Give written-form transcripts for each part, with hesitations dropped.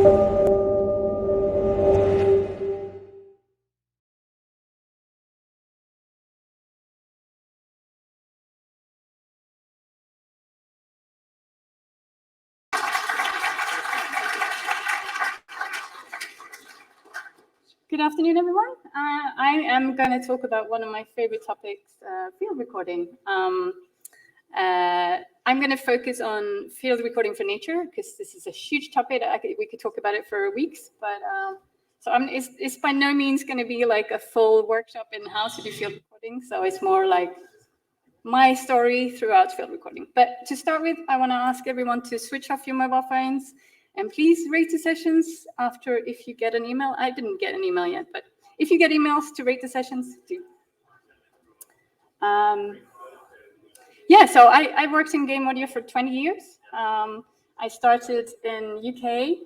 Good afternoon, everyone. I am going to talk about one of my favorite topics, field recording. I'm going to focus on field recording for nature, because this is a huge topic. We could talk about it for weeks, but it's by no means going to be like a full workshop in how to do field recording. So it's more like my story throughout field recording. But to start with, I want to ask everyone to switch off your mobile phones. And please rate the sessions after if you get an email. I didn't get an email yet, but if you get emails to rate the sessions, do. So I worked in game audio for 20 years. I started in UK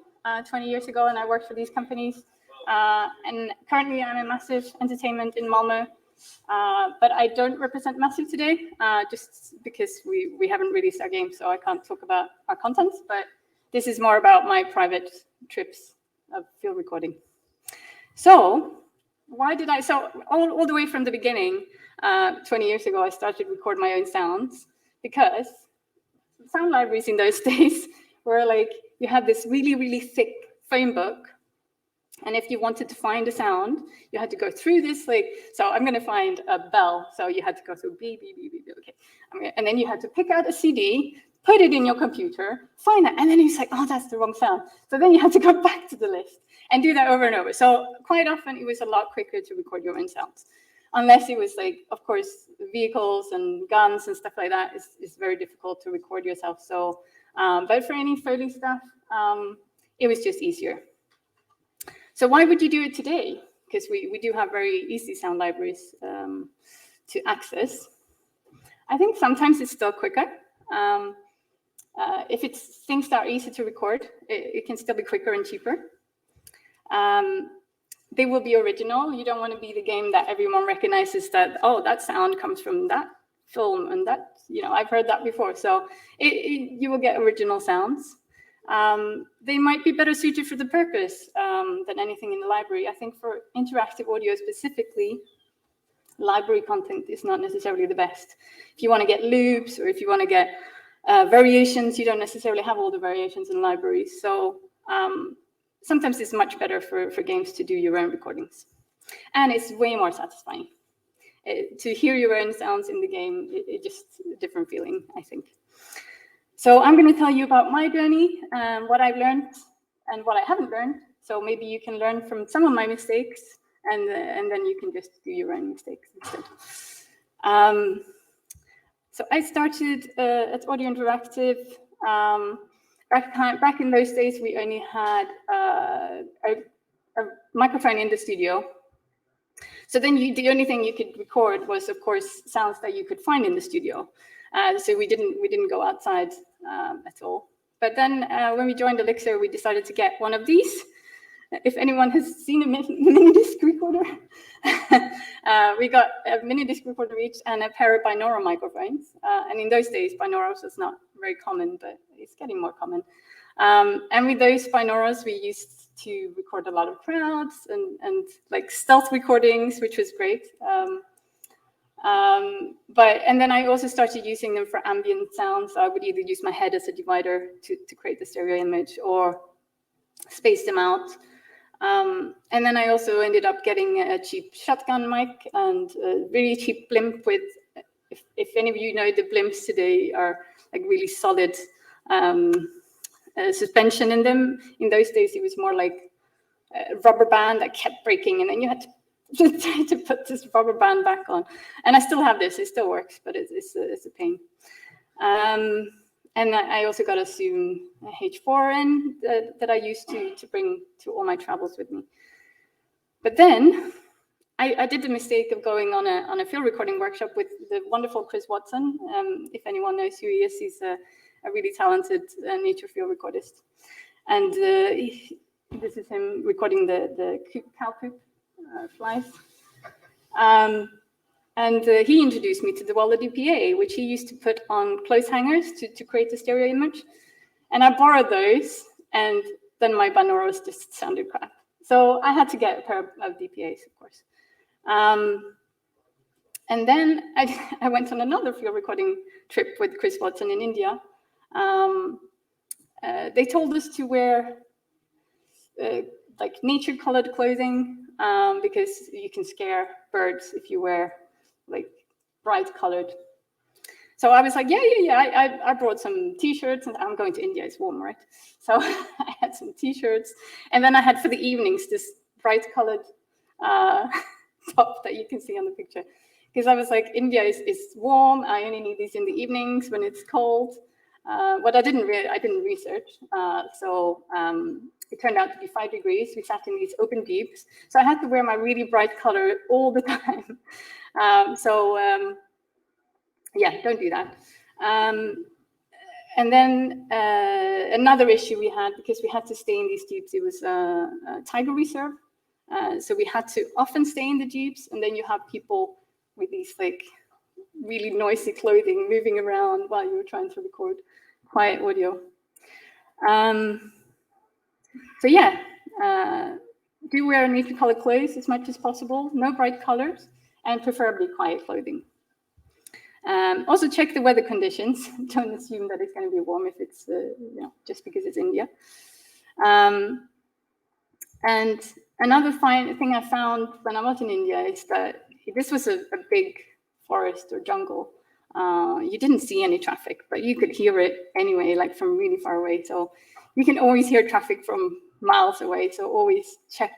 20 years ago, and I worked for these companies. And currently I'm in Massive Entertainment in Malmö. But I don't represent Massive today, just because we haven't released our game, so I can't talk about our content. But this is more about my private trips of field recording. So why did all the way from the beginning, 20 years ago, I started to record my own sounds, because sound libraries in those days were like, you had this really, really thick phone book. And if you wanted to find a sound, you had to go through this, so I'm going to find a bell. So you had to go through beep, beep, beep, beep, okay. And then you had to pick out a CD, put it in your computer, find that, and then it's like, oh, that's the wrong sound. So then you had to go back to the list and do that over and over. So quite often it was a lot quicker to record your own sounds, unless it was like, of course, vehicles and guns and stuff like that is very difficult to record yourself. So, but for any Foley stuff, it was just easier. So why would you do it today? Because we do have very easy sound libraries to access. I think sometimes it's still quicker. If it's things that are easy to record, it can still be quicker and cheaper. They will be original. You don't want to be the game that everyone recognizes that, oh, that sound comes from that film, and that, I've heard that before. So you will get original sounds. They might be better suited for the purpose than anything in the library. I think for interactive audio specifically, library content is not necessarily the best. If you want to get loops, or if you want to get variations, you don't necessarily have all the variations in libraries. So sometimes it's much better for games to do your own recordings. And it's way more satisfying. To hear your own sounds in the game, it's just a different feeling, I think. So I'm going to tell you about my journey, what I've learned and what I haven't learned. So maybe you can learn from some of my mistakes, and then you can just do your own mistakes instead. So I started at Audio Interactive. Back in those days, we only had a microphone in the studio. So then the only thing you could record was, of course, sounds that you could find in the studio. So we didn't go outside at all. But then when we joined Elixir, we decided to get one of these. If anyone has seen a mini disc recorder, we got a mini disc recorder each and a pair of binaural microphones. And in those days, binaurals was not very common, but it's getting more common. And with those binaurals, we used to record a lot of crowds and like stealth recordings, which was great. And then I also started using them for ambient sounds. I would either use my head as a divider to create the stereo image, or space them out. And then I also ended up getting a cheap shotgun mic and a really cheap blimp with, if any of you know, the blimps today are like really solid suspension in them. In those days, it was more like a rubber band that kept breaking, and then you had to put this rubber band back on. And I still have this, it still works, but it's a pain. And I also got a Zoom H4n that I used to bring to all my travels with me. But then I did the mistake of going on a field recording workshop with the wonderful Chris Watson. If anyone knows who he is, he's a really talented nature field recordist. And this is him recording the cow poop flies. And he introduced me to the Waller DPA, which he used to put on clothes hangers to create the stereo image. And I borrowed those, and then my binaurals just sounded crap. So I had to get a pair of DPAs, of course. And then I went on another field recording trip with Chris Watson in India. They told us to wear like nature-colored clothing because you can scare birds if you wear like bright-colored. So I was like, yeah. I brought some T-shirts, and I'm going to India, it's warm, right? So I had some T-shirts, and then I had for the evenings this bright-colored top that you can see on the picture. Because I was like, India is warm, I only need these in the evenings when it's cold. What I didn't research, so it turned out to be 5 degrees. We sat in these open jeeps, so I had to wear my really bright color all the time. Yeah, don't do that. And then another issue we had, because we had to stay in these jeeps, it was a tiger reserve. So we had to often stay in the jeeps, and then you have people with these like really noisy clothing moving around while you were trying to record quiet audio. So yeah, do wear nature colored clothes as much as possible, no bright colors, and preferably quiet clothing. Also check the weather conditions. Don't assume that it's going to be warm if it's just because it's India. And another thing I found when I was in India is that this was a big forest or jungle. You didn't see any traffic, but you could hear it anyway, like from really far away. So you can always hear traffic from miles away. So always check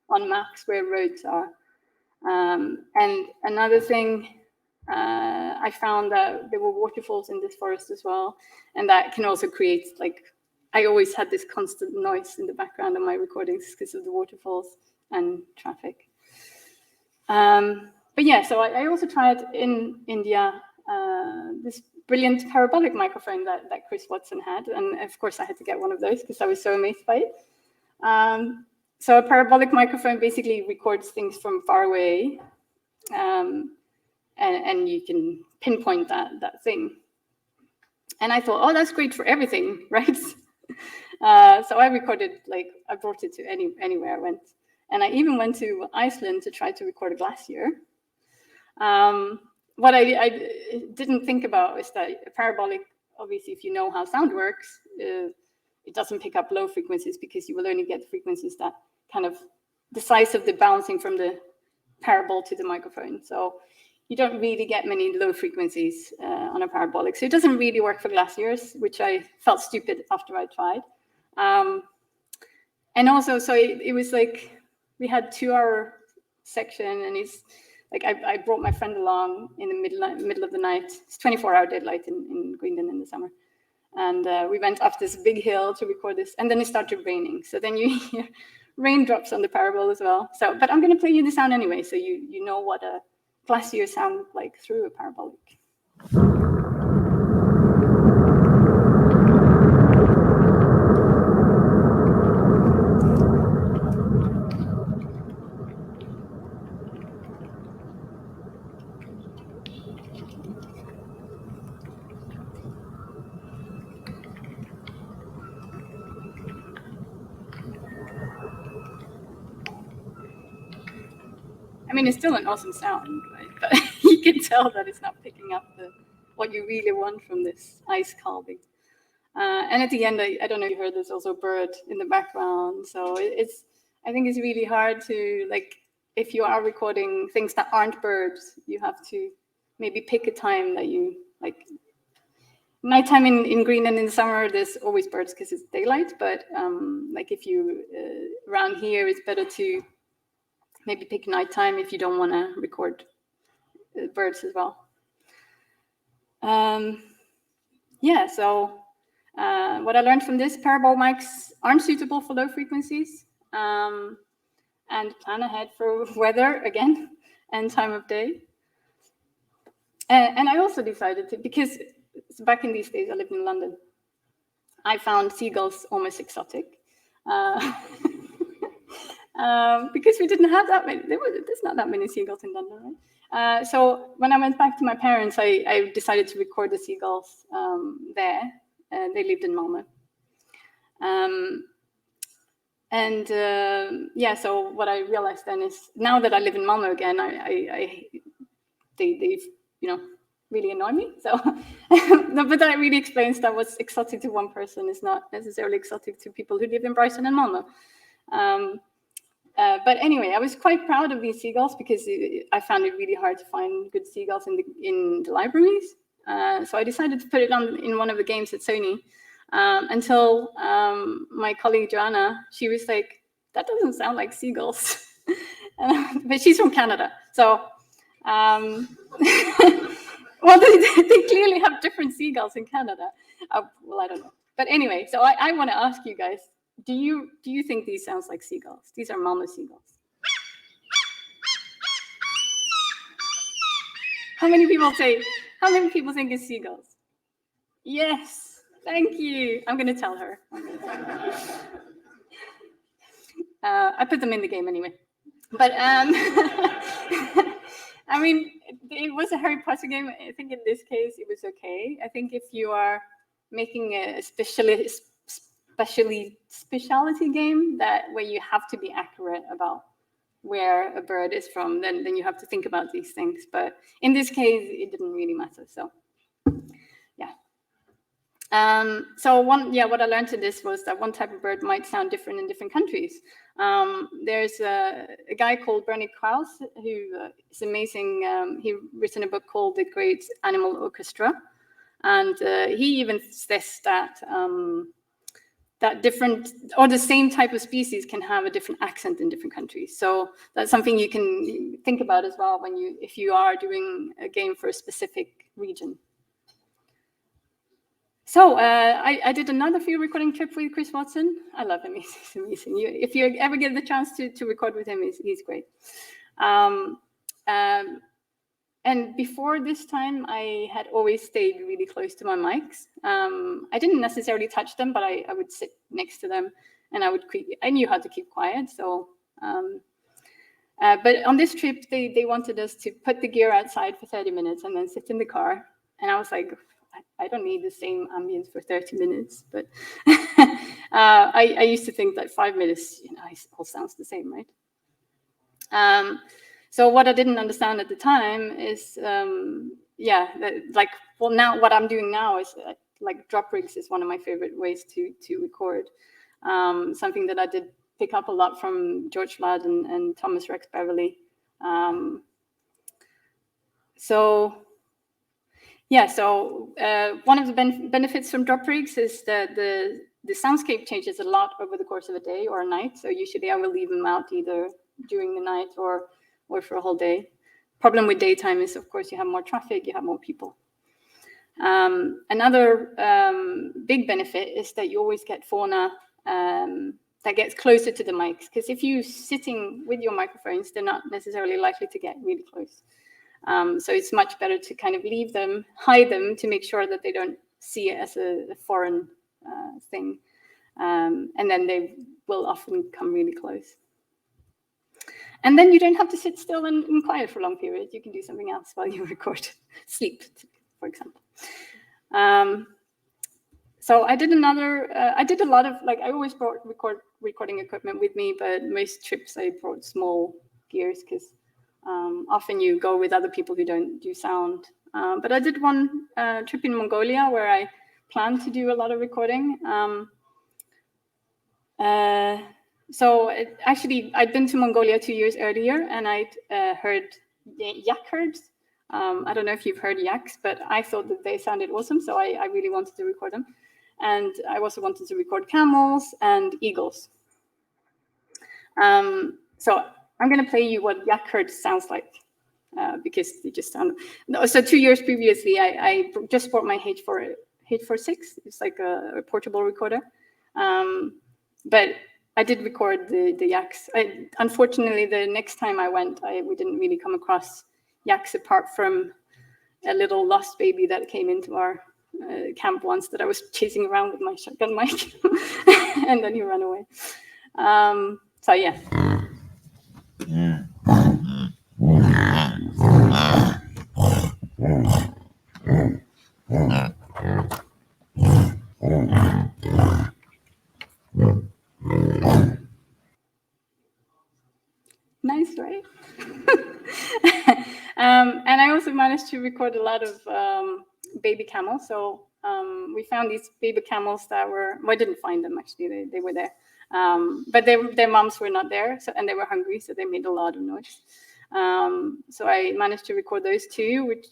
on maps where roads are. And another thing, I found that there were waterfalls in this forest as well. And that can also create, like, I always had this constant noise in the background of my recordings because of the waterfalls and traffic. But yeah, so I also tried in India this brilliant parabolic microphone that Chris Watson had. And of course I had to get one of those because I was so amazed by it. So a parabolic microphone basically records things from far away. And you can pinpoint that thing. And I thought, oh, that's great for everything, right? So I recorded, like, I brought it to anywhere I went. And I even went to Iceland to try to record a glacier. What I didn't think about is that a parabolic, obviously, if you know how sound works, it doesn't pick up low frequencies because you will only get frequencies that kind of the size of the bouncing from the parabol to the microphone. So you don't really get many low frequencies on a parabolic. So it doesn't really work for glaciers, which I felt stupid after I tried. And also, so it was like, we had 2-hour section, and it's like, I brought my friend along in the middle of the night. It's 24-hour daylight in Greenland in the summer. And we went up this big hill to record this, and then it started raining. So then you hear raindrops on the parabol as well. So, but I'm gonna play you the sound anyway, so you know what a glacier sound like through a parabolic. I mean, it's still an awesome sound, right? But you can tell that it's not picking up what you really want from this ice calving. And at the end, I don't know if you heard, there's also a bird in the background. So I think it's really hard to, like, if you are recording things that aren't birds, you have to maybe pick a time that you, like, nighttime in Greenland in the summer, there's always birds because it's daylight. But like if you, around here, it's better to maybe pick nighttime if you don't want to record birds as well. Yeah, so what I learned from this, parabol mics aren't suitable for low frequencies, and plan ahead for weather again and time of day. And I also decided to, because back in these days I lived in London, I found seagulls almost exotic. Because we didn't have that many, there's not that many seagulls in London, right? So when I went back to my parents, I decided to record the seagulls there. They lived in Malmö. So what I realized then is now that I live in Malmö again, they really annoy me. So, no, but that really explains that what's exotic to one person is not necessarily exotic to people who live in Brighton and Malmö. But anyway, I was quite proud of these seagulls because I found it really hard to find good seagulls in the libraries. So I decided to put it in one of the games at Sony. Until my colleague Joanna, she was like, "That doesn't sound like seagulls," but she's from Canada, so well, they clearly have different seagulls in Canada. Well, I don't know, but anyway, so I want to ask you guys: Do you think these sounds like seagulls? These are Malmö seagulls. How many people think it's seagulls? Yes. Thank you. I'm going to tell her. I put them in the game anyway. But I mean, it was a Harry Potter game. I think in this case, it was okay. I think if you are making a specialty game where you have to be accurate about where a bird is from, then you have to think about these things. But in this case, it didn't really matter. So. What I learned in this was that one type of bird might sound different in different countries. There's a guy called Bernie Krause who is amazing. He written a book called The Great Animal Orchestra, and he even says that different or the same type of species can have a different accent in different countries. So that's something you can think about as well if you are doing a game for a specific region. So I did another field recording trip with Chris Watson. I love him. He's amazing. If you ever get the chance to record with him, he's great. And before this time, I had always stayed really close to my mics. I didn't necessarily touch them, but I would sit next to them, and I knew how to keep quiet. So, but on this trip, they wanted us to put the gear outside for 30 minutes and then sit in the car. And I was like, I don't need the same ambience for 30 minutes, but I used to think that 5 minutes, it all sounds the same, right? So what I didn't understand at the time is, now what I'm doing now is like drop rigs is one of my favorite ways to record. Something that I did pick up a lot from George Ladd and Thomas Rex Beverly. So one of the benefits from drop rigs is that the soundscape changes a lot over the course of a day or a night. So usually I will leave them out either during the night or for a whole day. Problem with daytime is, of course, you have more traffic, you have more people. Another big benefit is that you always get fauna that gets closer to the mics, because if you're sitting with your microphones, they're not necessarily likely to get really close. So it's much better to kind of hide them to make sure that they don't see it as a foreign thing. And then they will often come really close. And then you don't have to sit still and quiet for a long period. You can do something else while you record. Sleep, for example. So I did a lot of, I always brought recording equipment with me, but most trips I brought small gears because often you go with other people who don't do sound. But I did one trip in Mongolia where I planned to do a lot of recording. Actually, I'd been to Mongolia 2 years earlier, and I'd heard yak herds. I don't know if you've heard yaks, but I thought that they sounded awesome, so I really wanted to record them. And I also wanted to record camels and eagles. So I'm going to play you what yak herd sounds like, because they just sound... No, so 2 years previously, I just bought my H46. It's like a portable recorder. But I did record the yaks. Unfortunately, the next time I went, we didn't really come across yaks apart from a little lost baby that came into our camp once that I was chasing around with my shotgun mic, and then he ran away. So yeah. Nice, right? And I also managed to record a lot of baby camels. So we found these baby camels that were, well, I didn't find them actually, they were there. But their moms were not there, so, and they were hungry, so they made a lot of noise. So I managed to record those too, which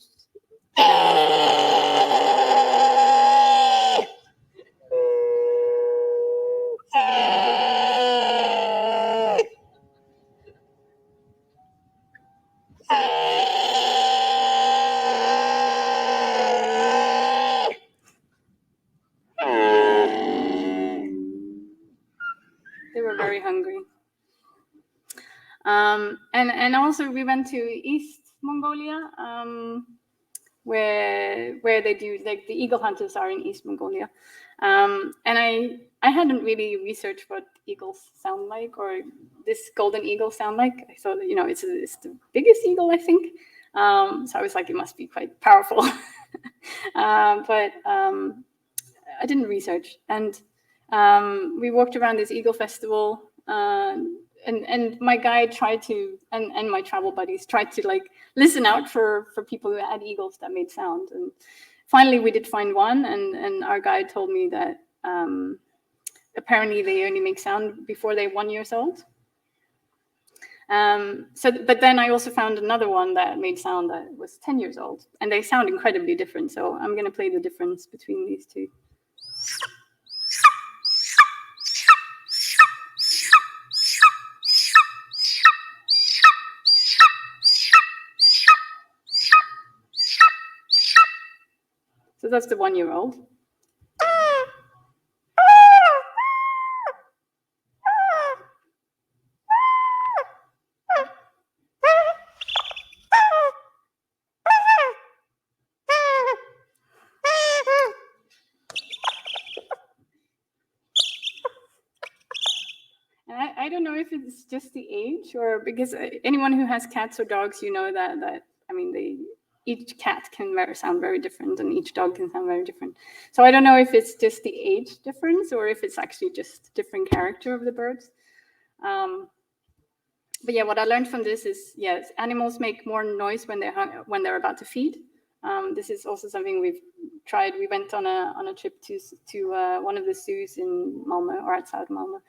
they were very hungry. And also we went to East Mongolia, where they do, like, the eagle hunters are in East Mongolia. And I hadn't really researched what eagles sound like, or this golden eagle sound like. I thought, you know, it's the biggest eagle, I think. So I was like, it must be quite powerful. But I didn't research. And we walked around this eagle festival, and my guide tried to, and my travel buddies tried to, like, listen out for people who had eagles that made sound. And finally we did find one, and our guide told me that apparently they only make sound before they're 1 year old. But then I also found another one that made sound that was 10 years old, and they sound incredibly different. So I'm going to play the difference between these two. So that's the 1 year old. I don't know if it's just the age, or because anyone who has cats or dogs, you know that I mean, each cat can sound very different, and each dog can sound very different. So I don't know if it's just the age difference, or if it's actually just different character of the birds. But yeah, what I learned from this is, yes, animals make more noise when they're about to feed. This is also something we've tried. We went on a trip to one of the zoos in Malmö, or outside Malmö.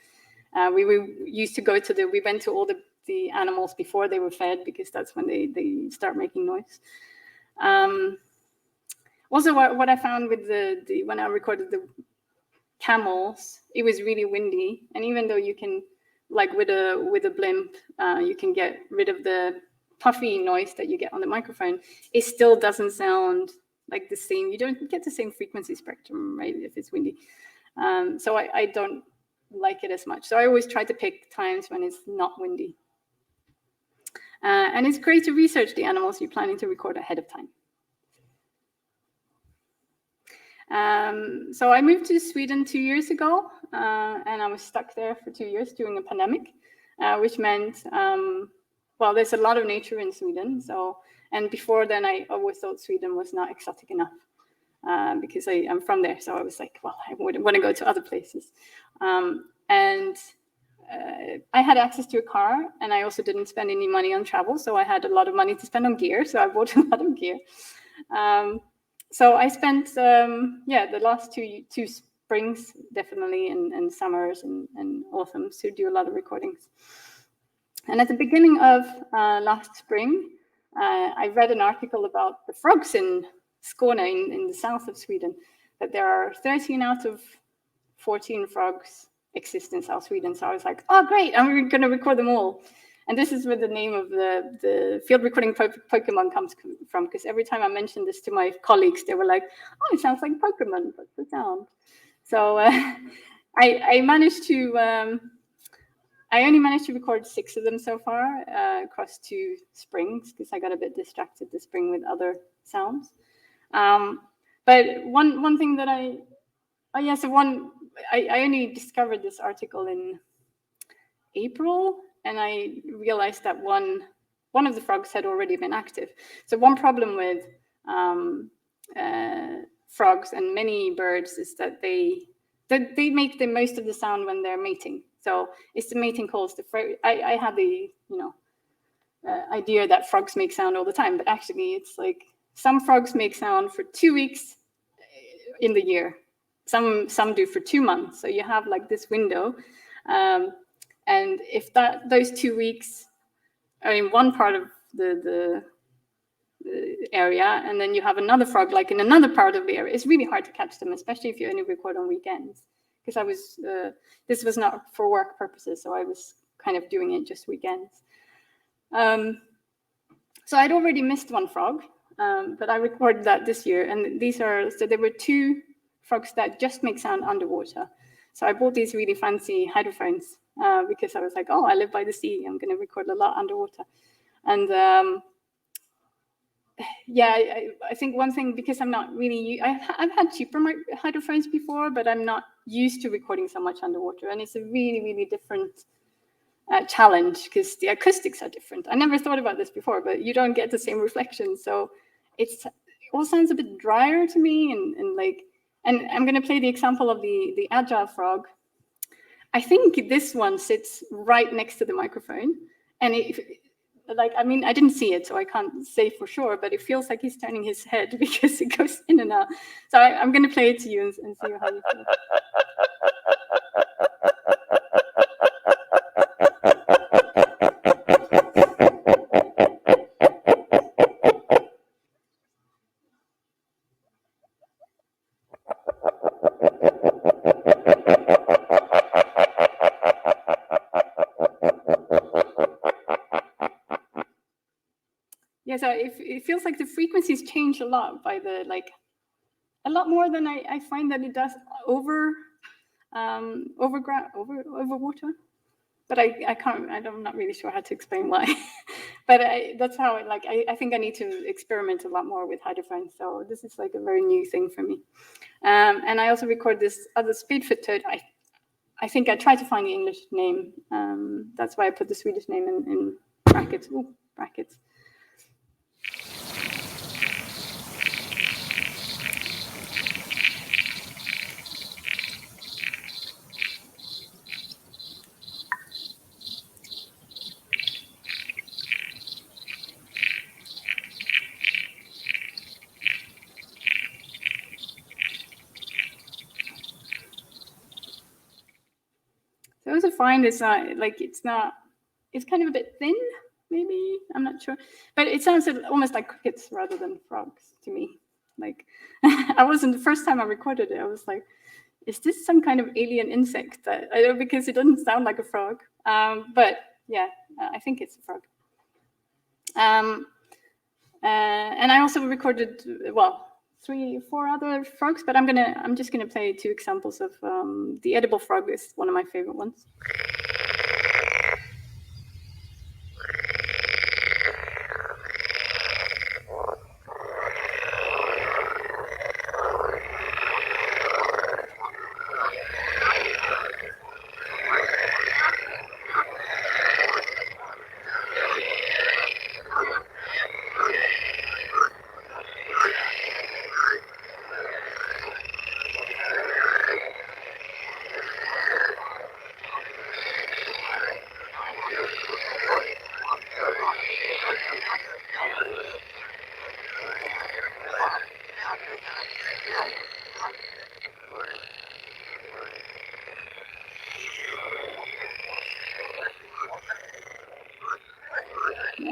We used to go to we went to all the animals before they were fed, because that's when they start making noise. Also, what I found with when I recorded the camels, it was really windy, and even though you can, like, with a blimp, you can get rid of the puffy noise that you get on the microphone, it still doesn't sound like the same. You don't get the same frequency spectrum, right, if it's windy. So I don't like it as much. So I always try to pick times when it's not windy. And it's great to research the animals you're planning to record ahead of time. So I moved to Sweden 2 years ago, and I was stuck there for 2 years during a pandemic, which meant, well, there's a lot of nature in Sweden. So, and before then, I always thought Sweden was not exotic enough, because I'm from there. So I was like, well, I wouldn't want to go to other places. And I had access to a car, and I also didn't spend any money on travel. So I had a lot of money to spend on gear. So I bought a lot of gear. So I spent, the last two springs, definitely, and summers and autumns, to do a lot of recordings. And at the beginning of last spring, I read an article about the frogs in Skåne, in the south of Sweden, that there are 13 out of 14 frogs exist in South Sweden. So I was like, oh, great, I'm going to record them all. And this is where the name of the field recording Pokemon comes from, because every time I mentioned this to my colleagues, they were like, oh, it sounds like Pokemon. What's the sound? So I managed to, I only managed to record 6 of them so far, across 2 springs, because I got a bit distracted this spring with other sounds. But one thing that I only discovered this article in April, and I realized that one of the frogs had already been active. So one problem with frogs and many birds is that they make the most of the sound when they're mating. So it's the mating calls. I have the idea that frogs make sound all the time, but actually it's like some frogs make sound for 2 weeks in the year. Some do for 2 months. So you have like this window. And if those 2 weeks are in one part of the area, and then you have another frog like in another part of the area, it's really hard to catch them, especially if you only record on weekends. Because this was not for work purposes, so I was kind of doing it just weekends. So I'd already missed one frog, but I recorded that this year. And so there were 2 frogs that just make sound underwater. So I bought these really fancy hydrophones because I was like, oh, I live by the sea. I'm going to record a lot underwater. And yeah, I think one thing, because I'm not really, I've had cheaper hydrophones before, but I'm not used to recording so much underwater. And it's a really, really different challenge because the acoustics are different. I never thought about this before, but you don't get the same reflection. So it all sounds a bit drier to me. And I'm going to play the example of the agile frog. I think this one sits right next to the microphone. And I mean, I didn't see it, so I can't say for sure, but it feels like he's turning his head because it goes in and out. So I'm going to play it to you and see how you feel. Yeah, so it feels like the frequencies change a lot by a lot more than I find that it does over water. But I'm not really sure how to explain why. But that's how I think I need to experiment a lot more with hydrophones. So this is like a very new thing for me. And I also record this other speedfoot toad. I think I tried to find the English name. That's why I put the Swedish name in brackets. Ooh, brackets. So I also find it's kind of a bit thin, maybe, I'm not sure. But it sounds almost like crickets rather than frogs to me. Like, the first time I recorded it, I was like, is this some kind of alien insect? I don't, because it doesn't sound like a frog. But yeah, I think it's a frog. And I also recorded, 3 or 4 other frogs, but I'm just gonna play 2 examples of the edible frog is one of my favorite ones.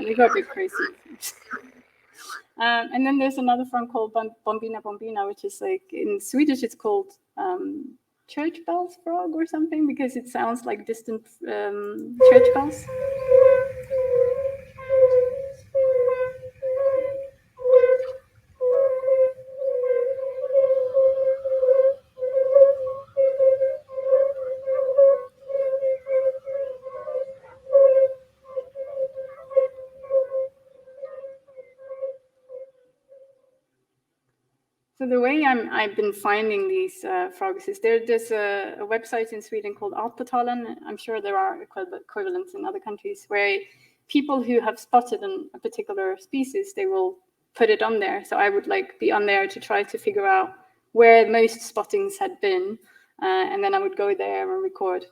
They got a bit crazy. And then there's another frog called Bombina Bombina, which is like, in Swedish it's called church bells frog or something, because it sounds like distant church bells. So the way I've been finding these frogs is there's a website in Sweden called Alpetalen. I'm sure there are equivalents in other countries where people who have spotted a particular species, they will put it on there. So I would be on there to try to figure out where most spottings had been, and then I would go there and record.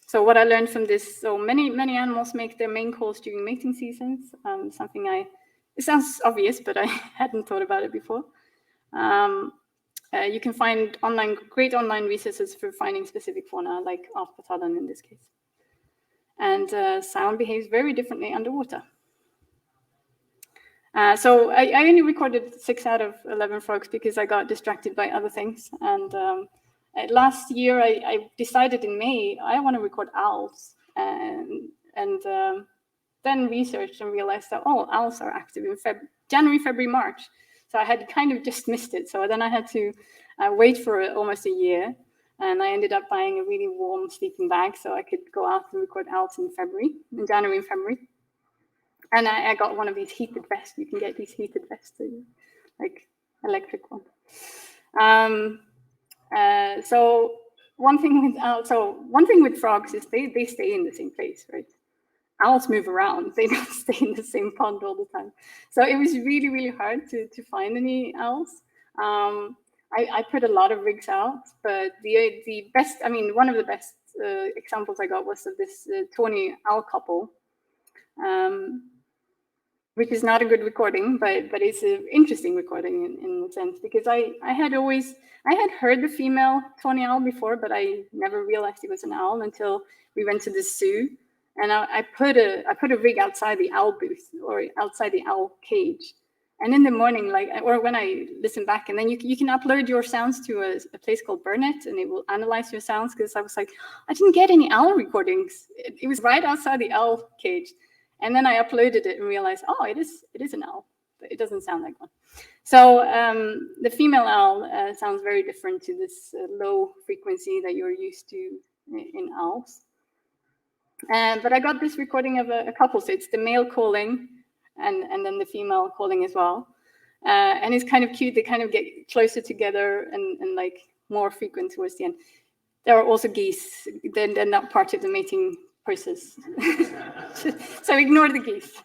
So what I learned from this, so many animals make their main calls during mating seasons. It sounds obvious, but I hadn't thought about it before. You can find great online resources for finding specific fauna, like Alpatodon in this case. And sound behaves very differently underwater. So I only recorded 6 out of 11 frogs because I got distracted by other things. And last year, I decided in May, I want to record owls. And then researched and realized that, owls are active in January, February, March. So I had kind of just missed it. So then I had to wait for almost a year. And I ended up buying a really warm sleeping bag so I could go out and record owls in January and February. And I got one of these heated vests. You can get these heated vests, like electric one. So one thing with frogs is they stay in the same place, right? Owls move around. They don't stay in the same pond all the time. So it was really, really hard to find any owls. I put a lot of rigs out, but the best, one of the best examples I got was of this tawny owl couple, which is not a good recording, but it's an interesting recording in a sense, because I had heard the female tawny owl before, but I never realized it was an owl until we went to the zoo. And I put a rig outside the owl booth or outside the owl cage. And in the morning, or when I listen back, and then you can upload your sounds to a place called Burnet, and it will analyze your sounds. Because I was like, I didn't get any owl recordings. It was right outside the owl cage. And then I uploaded it and realized, it is an owl, but it doesn't sound like one. So the female owl sounds very different to this low frequency that you're used to in owls. But I got this recording of a couple, so it's the male calling and then the female calling as well. And it's kind of cute. They kind of get closer together and like more frequent towards the end. There are also geese. They're not part of the mating process. So ignore the geese.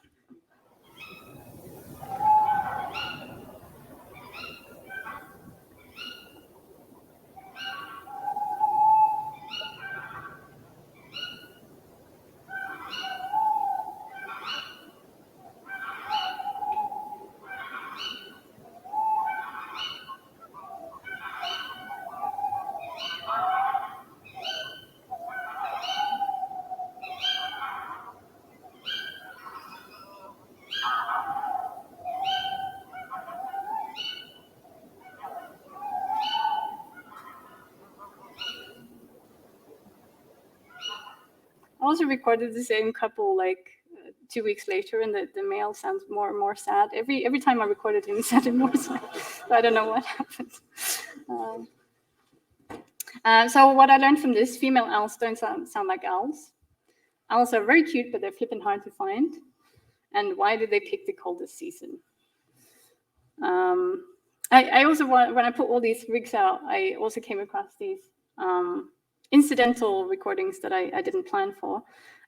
I also recorded the same couple 2 weeks later, and the male sounds more and more sad. Every time I recorded him, he sounded more sad. So I don't know what happened. So what I learned from this, female owls don't sound like owls. Owls are very cute, but they're flipping hard to find. And why did they pick the coldest season? I also, when I put all these rigs out, I also came across these incidental recordings that I didn't plan for.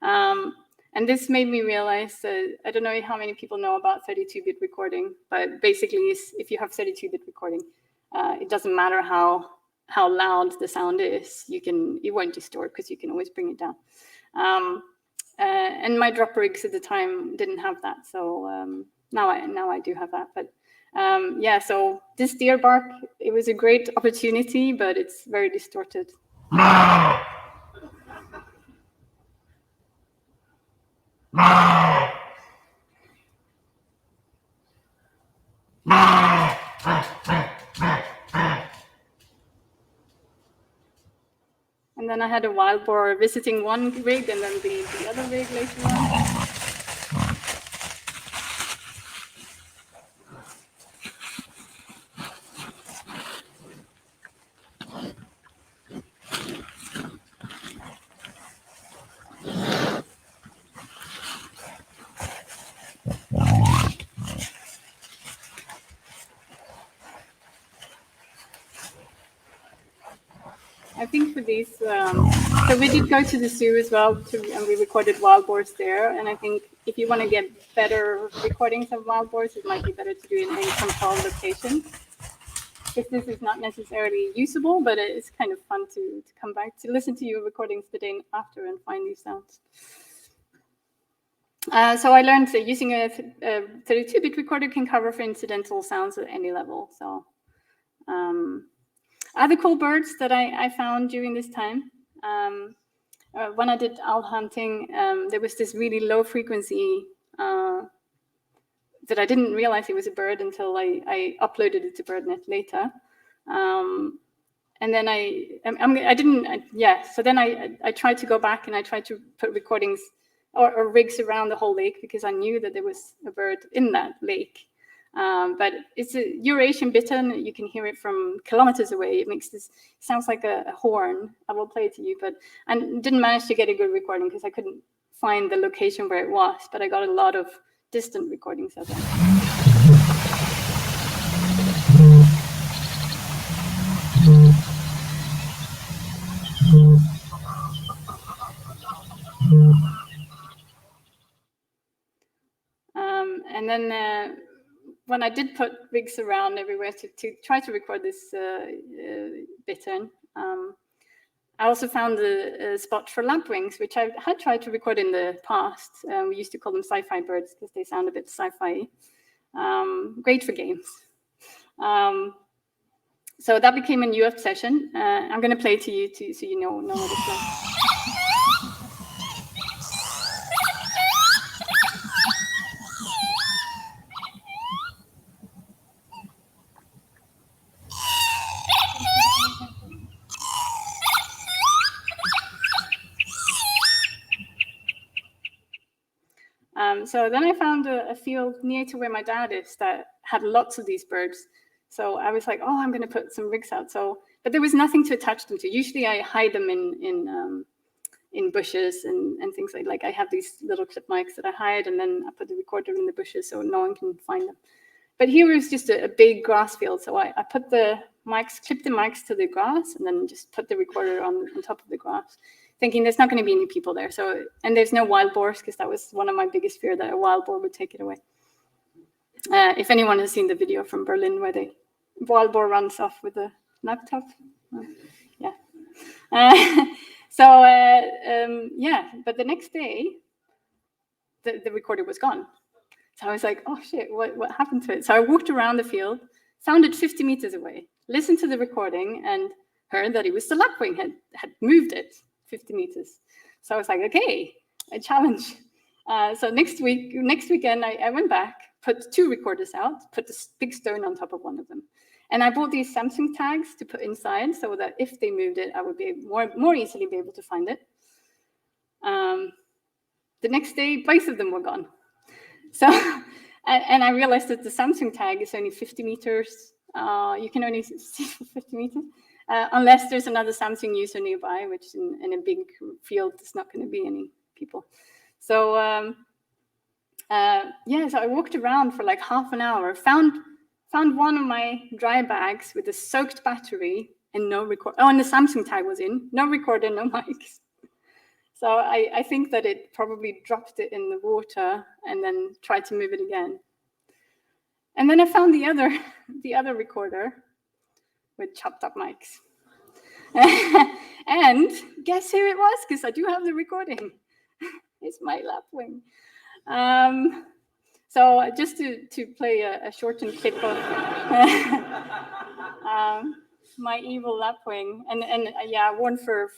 And this made me realize that, I don't know how many people know about 32-bit recording, but basically if you have 32-bit recording, it doesn't matter how loud the sound is, it won't distort because you can always bring it down. And my drop rigs at the time didn't have that, so now I do have that. But yeah, so this deer bark, it was a great opportunity, but it's very distorted. And then I had a wild boar visiting one rig and then the other rig later on. I think for these, so we did go to the zoo as well, and we recorded wild boars there. And I think if you want to get better recordings of wild boars, it might be better to do it in a controlled location. if this is not necessarily usable, but it's kind of fun to come back to listen to your recordings the day after and find these sounds. So I learned that using a 32-bit recorder can cover for incidental sounds at any level. So other cool birds that I found during this time, when I did owl hunting, there was this really low frequency that I didn't realize it was a bird until I uploaded it to BirdNet later. And then so then I tried to go back and I tried to put recordings or rigs around the whole lake because I knew that there was a bird in that lake. But it's a Eurasian bittern. You can hear it from kilometers away. It makes this, sounds like a horn. I will play it to you, but I didn't manage to get a good recording because I couldn't find the location where it was, but I got a lot of distant recordings of it. And then when I did put rigs around everywhere to try to record this bittern, I also found a spot for lapwings, which I had tried to record in the past. We used to call them sci-fi birds because they sound a bit sci-fi. Great for games. So that became a new obsession. I'm going to play to you so you know what it's like. So then I found a field near to where my dad is that had lots of these birds. So I was like, oh, I'm going to put some rigs out. But there was nothing to attach them to. Usually I hide them in bushes and things like I have these little clip mics that I hide, and then I put the recorder in the bushes so no one can find them. But here was just a big grass field. So I put the mics, clipped the mics to the grass, and then just put the recorder on top of the grass, thinking there's not going to be any people there. So, and there's no wild boars, because that was one of my biggest fear, that a wild boar would take it away. If anyone has seen the video from Berlin where the wild boar runs off with a laptop, yeah. But the next day, the recorder was gone. So I was like, oh shit, what happened to it? So I walked around the field, found it 50 meters away, listened to the recording, and heard that it was the lapwing had moved it 50 meters. So I was like, okay, a challenge. So next weekend, I went back, put 2 recorders out, put this big stone on top of one of them. And I bought these Samsung tags to put inside so that if they moved it, I would be more easily be able to find it. The next day, both of them were gone. So, and I realized that the Samsung tag is only 50 meters. You can only see 50 meters, unless there's another Samsung user nearby, which in a big field, there's not going to be any people. So, so I walked around for like half an hour, found one of my dry bags with a soaked battery and no record. Oh, and the Samsung tag was in, no recorder, no mics. So I think that it probably dropped it in the water and then tried to move it again. And then I found the other recorder with chopped up mics. And guess who it was? Because I do have the recording. It's my lapwing. So just to play a shortened clip of my evil lapwing, and yeah, one for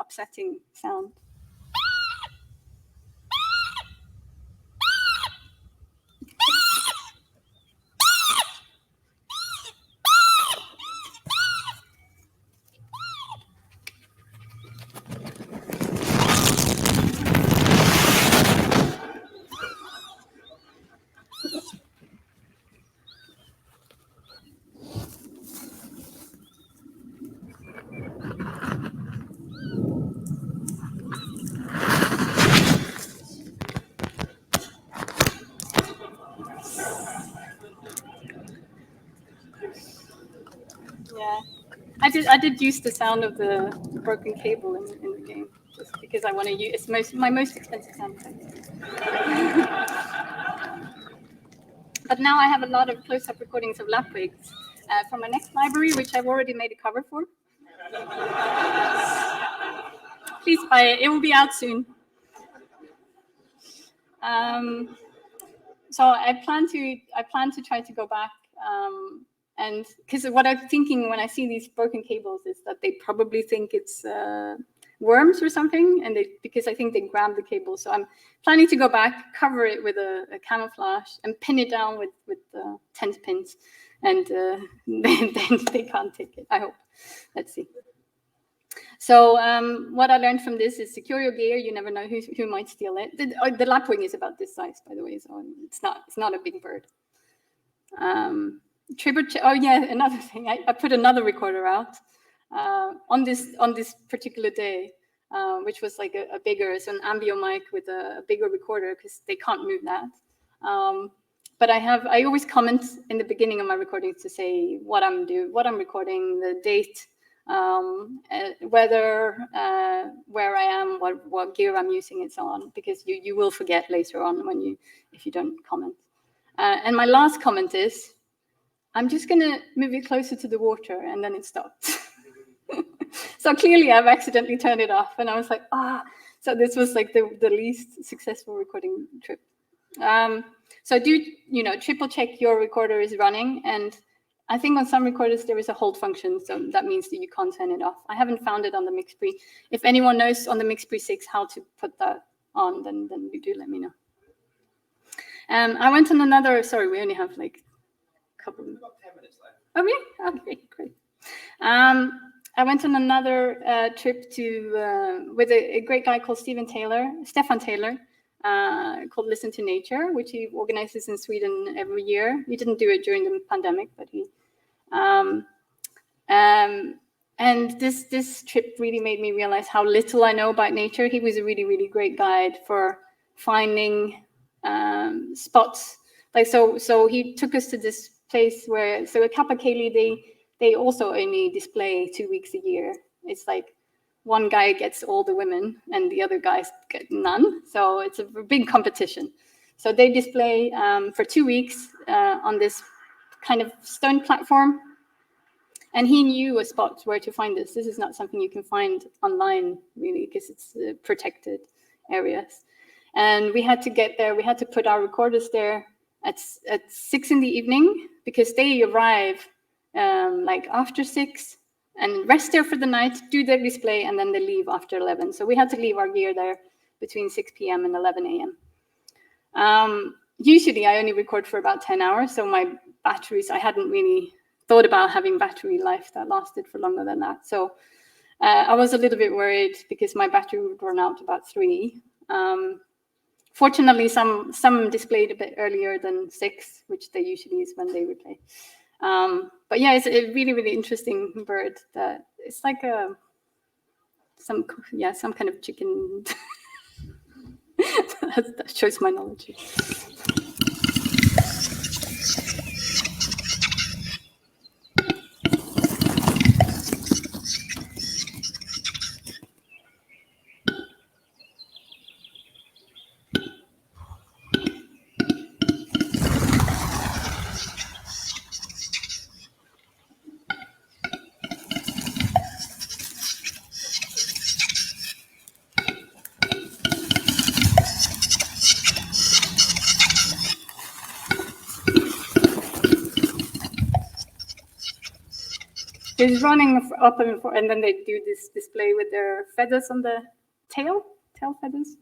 upsetting sound. Yeah, I did use the sound of the broken cable in the game, just because I want to use it's my most expensive sound effect. But now I have a lot of close-up recordings of lapwigs, from my next library, which I've already made a cover for. Please buy it. It will be out soon. So I plan to try to go back, and because what I'm thinking when I see these broken cables is that they probably think it's worms or something, and because I think they grab the cable. So I'm planning to go back, cover it with a camouflage, and pin it down with tent pins, and then they can't take it. I hope. Let's see. So what I learned from this is secure your gear. You never know who might steal it. The lapwing is about this size, by the way, so it's not a big bird. Oh yeah, another thing. I put another recorder out on this particular day, which was like a bigger, so an Ambio mic with a bigger recorder because they can't move that. But I always comment in the beginning of my recordings to say what I'm recording, the date, weather, where I am, what gear I'm using, and so on, because you will forget later on if you don't comment. And my last comment is, I'm just gonna move it closer to the water, and then it stopped. So clearly I've accidentally turned it off, and I was like, so this was like the least successful recording trip. So do triple check your recorder is running, and I think on some recorders there is a hold function, so that means that you can't turn it off. I haven't found it on the MixPre. If anyone knows on the MixPre 6 how to put that on, then you do let me know. I went on another. Sorry, we only have like a couple. We've got 10 minutes left. Oh, really? Okay, great. I went on another trip with a great guy called Stefan Taylor, called Listen to Nature, which he organizes in Sweden every year. He didn't do it during the pandemic, but he. And this trip really made me realize how little I know about nature. He was a really, really great guide for finding spots. Like so he took us to this place where at Kapakeli they also only display 2 weeks a year. It's like one guy gets all the women and the other guys get none. So it's a big competition. So they display for 2 weeks on this kind of stone platform. And he knew a spot where to find this. This is not something you can find online, really, because it's protected areas. And we had to get there. We had to put our recorders there at 6 in the evening, because they arrive like after 6 and rest there for the night, do their display, and then they leave after 11. So we had to leave our gear there between 6 p.m. and 11 a.m. Usually I only record for about 10 hours. So my batteries, I hadn't really thought about having battery life that lasted for longer than that. So I was a little bit worried because my battery would run out about 3. Fortunately, some displayed a bit earlier than 6, which they usually is when they replay. But yeah, it's a really, really interesting bird. That it's like some kind of chicken. That shows my knowledge. He's running up and then they do this display with their feathers on the tail feathers.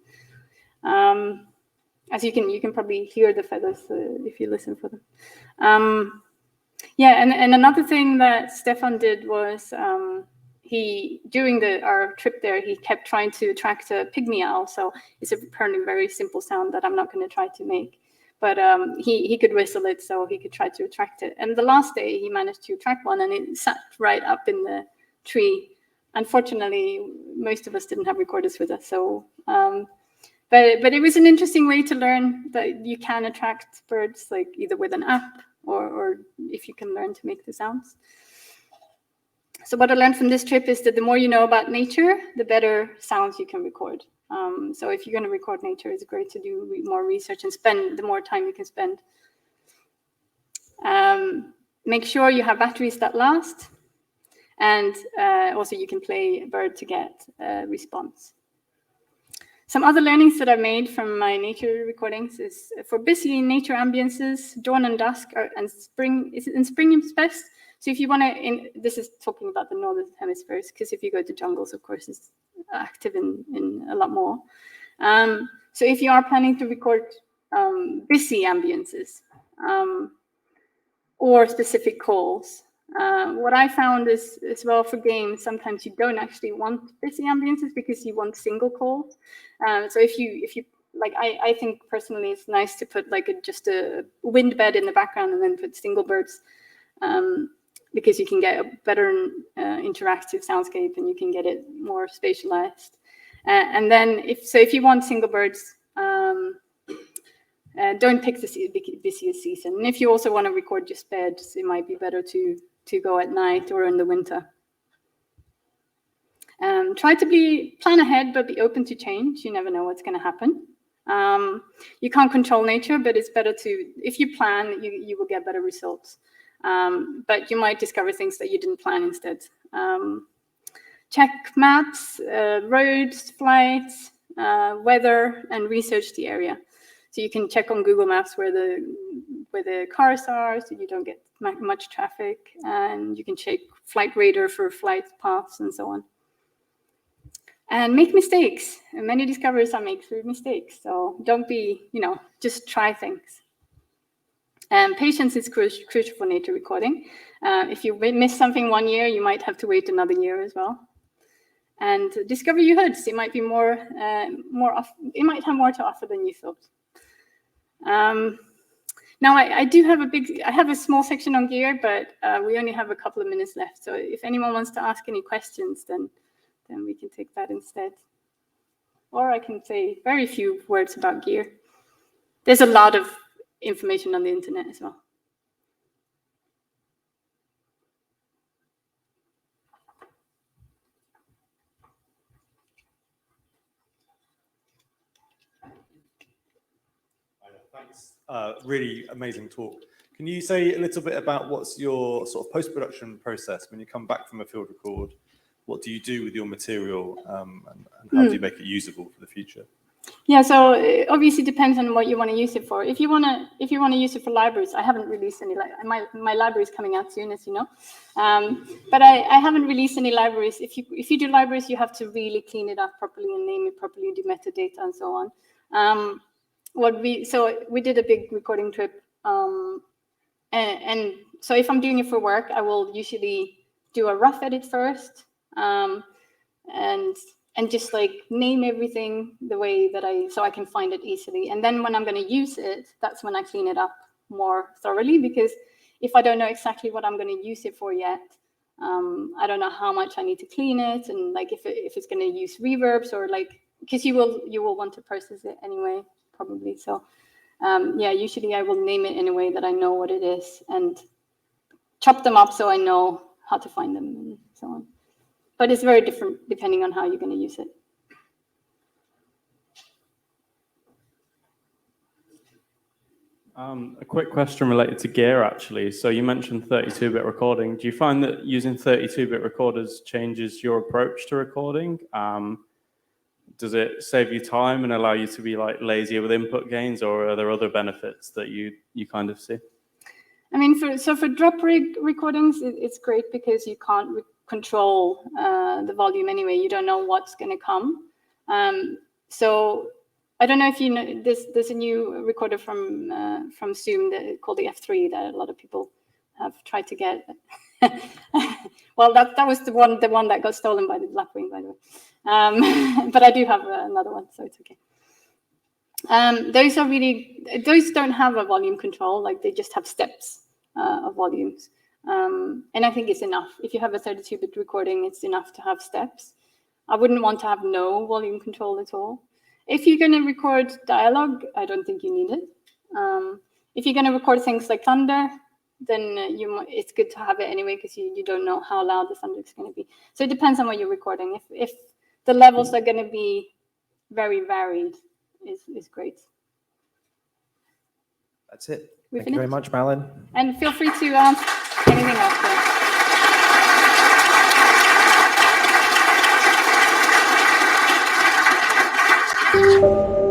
As you can probably hear the feathers if you listen for them. Yeah, and another thing that Stefan did was during our trip there, he kept trying to attract a pygmy owl. So it's apparently a very simple sound that I'm not going to try to make. But he could whistle it, so he could try to attract it. And the last day, he managed to attract one, and it sat right up in the tree. Unfortunately, most of us didn't have recorders with us. So, but it was an interesting way to learn that you can attract birds, like either with an app or if you can learn to make the sounds. So what I learned from this trip is that the more you know about nature, the better sounds you can record. So if you're going to record nature, it's great to do more research and spend the more time you can spend. Make sure you have batteries that last. And also you can play bird to get a response. Some other learnings that I've made from my nature recordings is for busy nature ambiences, dawn and dusk and spring is best. So if you want to, this is talking about the northern hemispheres, because if you go to jungles, of course, it's active in a lot more. So if you are planning to record busy ambiences or specific calls, what I found is, as well for games, sometimes you don't actually want busy ambiences because you want single calls. So if you like, I think personally it's nice to put like just a wind bed in the background and then put single birds, because you can get a better interactive soundscape and you can get it more spatialized. And then if you want single birds, don't pick the busiest season. And if you also want to record just birds, it might be better to go at night or in the winter. Try to plan ahead, but be open to change. You never know what's going to happen. You can't control nature, but it's better if you plan, you will get better results. But you might discover things that you didn't plan instead. Check maps, roads, flights, weather, and research the area. So you can check on Google Maps where the cars are, so you don't get much traffic, and you can check Flight Radar for flight paths and so on. And make mistakes. And many discoveries are made through mistakes. So don't be, just try things. And patience is crucial for nature recording. If you miss something 1 year, you might have to wait another year as well. And discover your hoods. It might be it might have more to offer than you thought. Now I have a small section on gear, but we only have a couple of minutes left. So if anyone wants to ask any questions, then we can take that instead. Or I can say very few words about gear. There's a lot of information on the internet as well. Thanks. Really amazing talk. Can you say a little bit about what's your sort of post-production process when you come back from a field record? What do you do with your material, and how do you make it usable for the future? Yeah, so it obviously depends on what you want to use it for. If you want to use it for libraries, I haven't released any. My library is coming out soon, as you know, but I haven't released any libraries. If you do libraries, you have to really clean it up properly and name it properly, do metadata and so on. We did a big recording trip, and so if I'm doing it for work, I will usually do a rough edit first, and just like name everything the way that so I can find it easily. And then when I'm going to use it, that's when I clean it up more thoroughly, because if I don't know exactly what I'm going to use it for yet, I don't know how much I need to clean it, and like if it's going to use reverbs or like, because you will want to process it anyway, probably. So yeah, usually I will name it in a way that I know what it is and chop them up so I know how to find them and so on. But it's very different depending on how you're going to use it. A quick question related to gear, actually. So you mentioned 32-bit recording. Do you find that using 32-bit recorders changes your approach to recording? Does it save you time and allow you to be like lazier with input gains, or are there other benefits that you kind of see? I mean, for drop rig recordings, it's great because you can't control the volume anyway. You don't know what's going to come. So I don't know if you know, there's a new recorder from Zoom called the F3 that a lot of people have tried to get. Well, that was the one that got stolen by the Blackwing, by the way. But I do have another one, so it's okay. Those don't have a volume control, like they just have steps of volumes. And I think it's enough. If you have a 32-bit recording, it's enough to have steps. I wouldn't want to have no volume control at all. If you're going to record dialogue, I don't think you need it. If you're going to record things like thunder, then it's good to have it anyway, because you don't know how loud the thunder is going to be. So it depends on what you're recording. If the levels are going to be very varied, is great. That's it. Thank you very much, Malin. And feel free to Anything else, please?